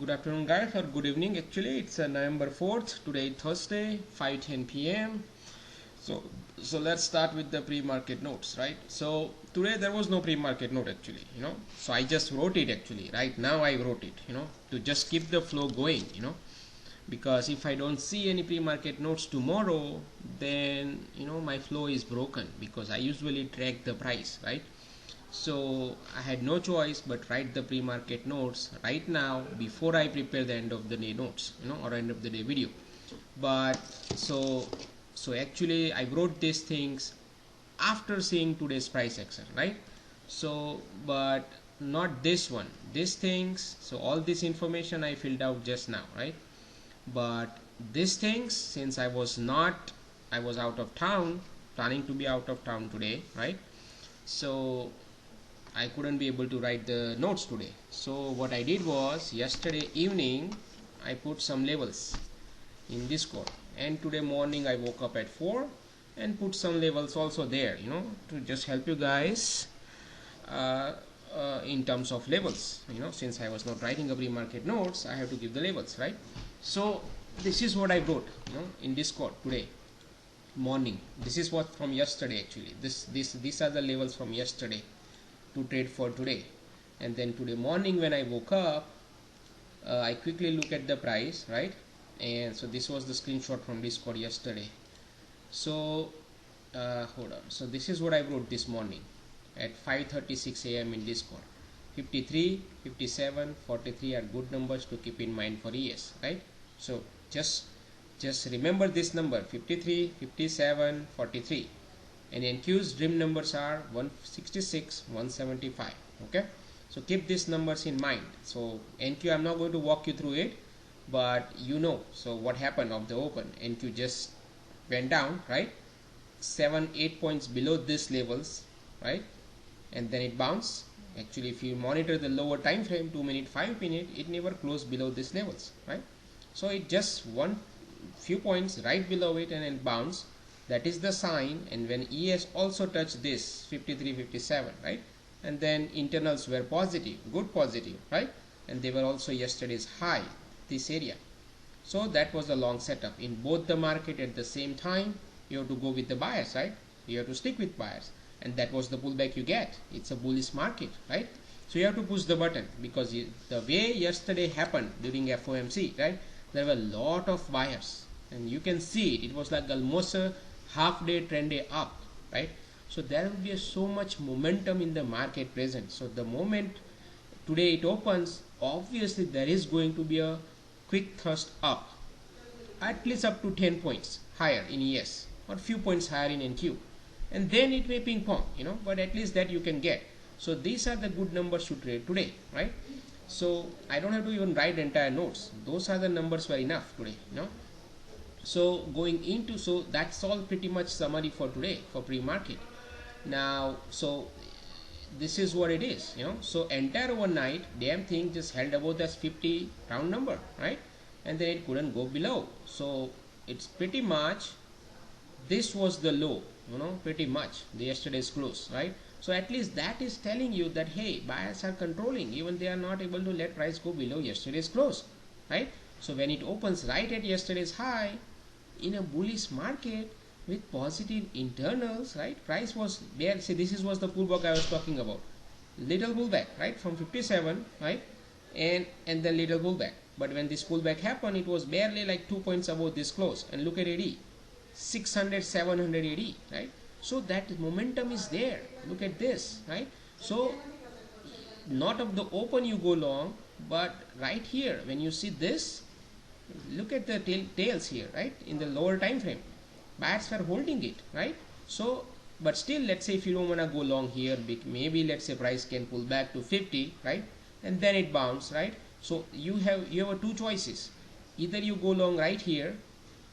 Good afternoon, guys, or good evening. Actually, it's November 4th. Today, Thursday, 5:10 p.m. So, so let's start with the pre-market notes, right? So today there was no pre-market note actually, So I just wrote it actually. Right now I wrote it, to just keep the flow going, because if I don't see any pre-market notes tomorrow, then my flow is broken because I usually track the price, right? So I had no choice but write the pre-market notes right now before I prepare the end of the day notes, or end of the day video. But so actually I wrote these things after seeing today's price action, right? So but not this one, these things, so all this information I filled out just now, right? But these things, since I was out of town, planning to be out of town today, right? So I couldn't be able to write the notes today. So what I did was, yesterday evening I put some labels in Discord, and today morning I woke up at 4 and put some labels also there, to just help you guys uh, in terms of labels. Since I was not writing a pre-market notes, I have to give the labels, right? So this is what I wrote, in Discord today morning. This is what from yesterday actually. These are the labels from yesterday to trade for today. And then today morning when I woke up, I quickly look at the price, right? And so this was the screenshot from Discord yesterday. So hold on. So this is what I wrote this morning at 5:36 a.m. in Discord. 53, 57, 43 are good numbers to keep in mind for ES, right? So just remember this number: 53, 57, 43. And NQ's dream numbers are 166, 175. Okay, so keep these numbers in mind. So NQ, I'm not going to walk you through it, but so what happened of the open? NQ just went down, right? 7-8 points below these levels, right? And then it bounced. Actually, if you monitor the lower time frame, 2 minute, 5 minute, it never closed below these levels, right? So it just one few points right below it and it bounced. That is the sign. And when ES also touched this 53, 57, right? And then internals were positive, good positive, right? And they were also yesterday's high, this area. So that was a long setup. In both the market at the same time, you have to go with the buyers, right? You have to stick with buyers. And that was the pullback you get. It's a bullish market, right? So you have to push the button, because the way yesterday happened during FOMC, right? There were a lot of buyers, and you can see it was like almost a half day trend day up, right? So there will be so much momentum in the market present. So the moment today it opens, obviously there is going to be a quick thrust up, at least up to 10 points higher in ES or few points higher in NQ, and then it may ping pong, but at least that you can get. So these are the good numbers to trade today, right? So I don't have to even write entire notes. Those are the numbers were enough today, So going into, so that's all pretty much summary for today for pre-market. Now, so this is what it is, So entire overnight, damn thing just held above that 50 round number, right? And then it couldn't go below. So it's pretty much, this was the low, pretty much the yesterday's close, right? So at least that is telling you that, hey, buyers are controlling, even they are not able to let price go below yesterday's close, right? So when it opens right at yesterday's high in a bullish market with positive internals, right? Price was there. See, was the pullback I was talking about. Little pullback, right, from 57, right? And then little pullback. But when this pullback happened, it was barely like 2 points above this close. And look at AD, 600, 700 AD, right? So that momentum is there. Look at this, right? So not of the open you go long, but right here when you see this, look at the tails here, right? In the lower time frame, buyers are holding it, right? So but still, let's say if you don't want to go long here, maybe let's say price can pull back to 50, right? And then it bounce, right? So you have two choices. Either you go long right here,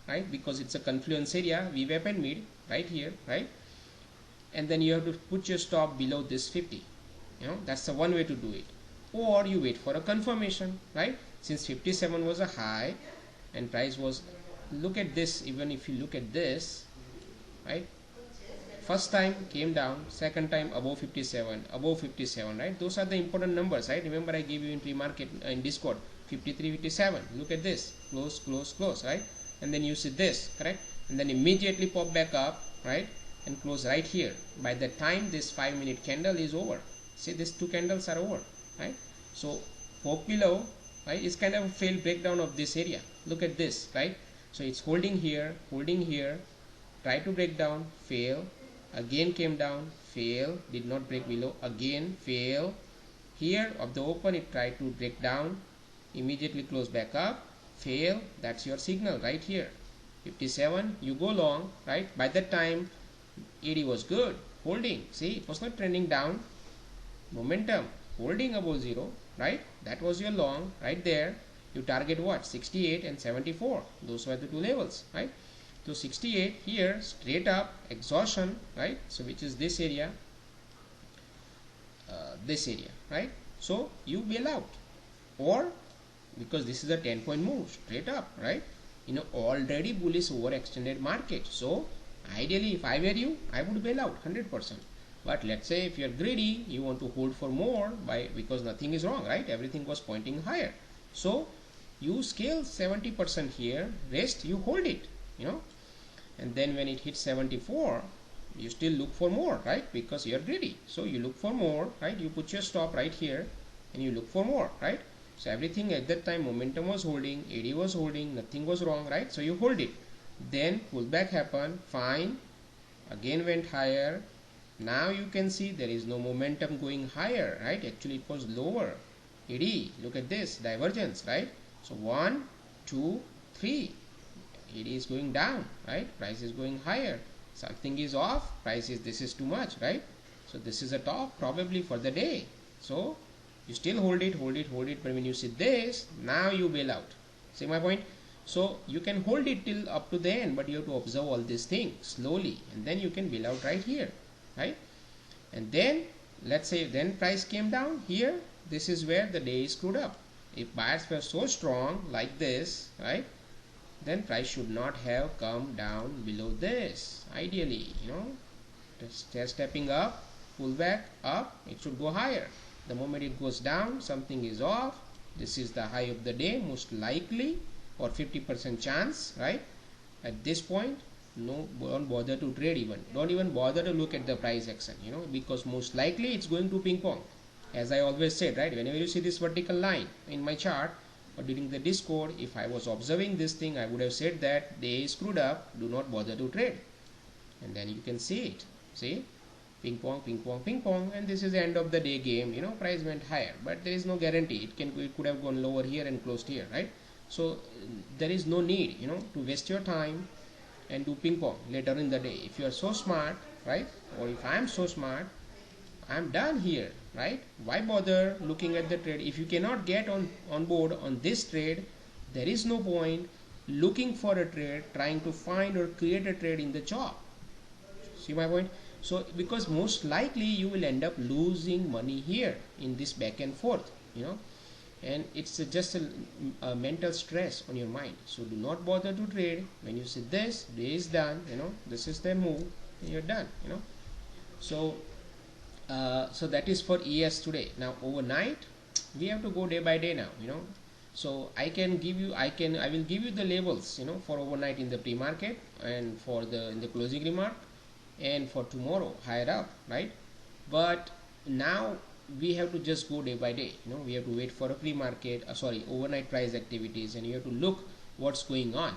right, because it's a confluence area, VWAP and mid right here, right? And then you have to put your stop below this 50. That's the one way to do it. Or you wait for a confirmation, right? Since 57 was a high and price was, look at this, even if you look at this, right? First time came down, second time above 57, right? Those are the important numbers, right? Remember I gave you in pre-market in Discord. 53, 57. Look at this, close, close, close, right? And then you see this, correct? And then immediately pop back up, right? And close right here. By the time this 5-minute candle is over, see, these two candles are over, right? So pop below, right, is kind of a failed breakdown of this area. Look at this, right? So it's holding here, try to break down, fail, again came down, fail, did not break below, again fail. Here of the open it tried to break down, immediately close back up, fail. That's your signal right here. 57, you go long, right? By that time AD was good, holding, see, it was not trending down, momentum, holding above 0, right? That was your long right there. You target what? 68 and 74. Those were the two levels, right? So 68 here, straight up, exhaustion, right? So which is this area, right? So you bail out, or because this is a 10-point move straight up, right? Already bullish overextended market. So ideally, if I were you, I would bail out 100%. But let's say if you're greedy, you want to hold for more because nothing is wrong, right? Everything was pointing higher. So you scale 70% here, rest you hold it, and then when it hits 74, you still look for more, right? Because you're greedy. So you look for more, right? You put your stop right here and you look for more, right? So everything at that time, momentum was holding, AD was holding, nothing was wrong, right? So you hold it. Then pullback happened, fine, again went higher. Now you can see there is no momentum going higher, right? Actually it was lower. AD, look at this divergence, right? So 1, 2, 3, AD is going down, right? Price is going higher. Something is off, this is too much, right? So this is a top probably for the day. So you still hold it, but when you see this, now you bail out. See my point? So you can hold it till up to the end, but you have to observe all these things slowly, and then you can bail out right here, right? And then let's say then price came down here. This is where the day is screwed up. If buyers were so strong like this, right, then price should not have come down below this. Ideally, just stepping up, pull back up, it should go higher. The moment it goes down, something is off. This is the high of the day most likely, or 50% chance, right? At this point, no, don't bother to trade even. Don't even bother to look at the price action, because most likely it's going to ping pong. As I always said, right, whenever you see this vertical line in my chart or during the Discord, if I was observing this thing, I would have said that they screwed up, do not bother to trade. And then you can see it, see, ping pong, ping pong, ping pong, and this is the end of the day game. Price went higher, but there is no guarantee. It could have gone lower here and closed here, right? So there is no need, to waste your time and do ping pong later in the day. If you are so smart, right, or if I am so smart, I am done here, right? Why bother looking at the trade? If you cannot get on board on this trade, there is no point looking for a trade, trying to find or create a trade in the job. See my point? So because most likely you will end up losing money here in this back and forth, and it's just a mental stress on your mind. So do not bother to trade. When you see this, day is done, this is the move, and you're done, So so that is for ES today. Now overnight, we have to go day by day now, So I will give you the labels, for overnight in the pre-market and for in the closing remark, and for tomorrow higher up, right? But now we have to just go day by day. We have to wait for a pre-market, overnight price activities, and you have to look what's going on,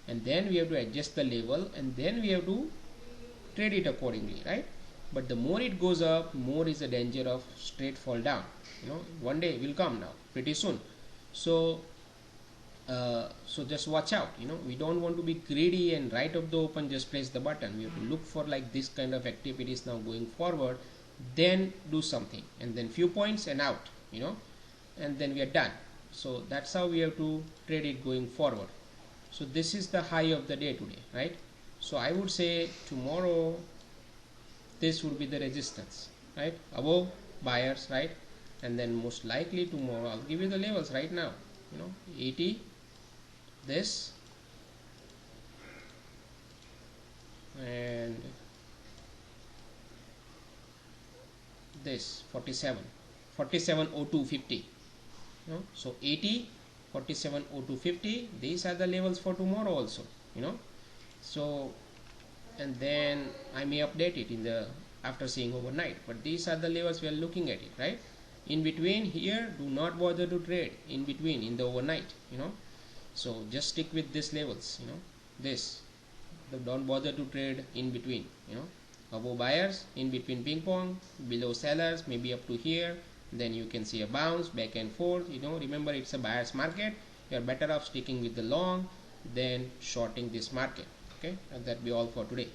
and then we have to adjust the level, and then we have to trade it accordingly, right? But the more it goes up, more is the danger of straight fall down. One day will come now pretty soon. So so just watch out. We don't want to be greedy and right of the open just press the button. We have to look for like this kind of activities now going forward, then do something, and then few points and out, and then we are done. So that's how we have to trade it going forward. So this is the high of the day today, right? So I would say tomorrow this would be the resistance, right, above buyers, right? And then most likely tomorrow, I'll give you the levels right now, 80, this, and this 47, 470250, So 80, 470250, these are the levels for tomorrow also, so, and then I may update it in the after seeing overnight, but these are the levels we are looking at it, right? In between here, do not bother to trade in between in the overnight, so just stick with these levels, this, don't bother to trade in between, above buyers, in between ping pong, below sellers, maybe up to here, then you can see a bounce back and forth, remember it's a buyer's market. You're better off sticking with the long than shorting this market. Okay, and that be all for today.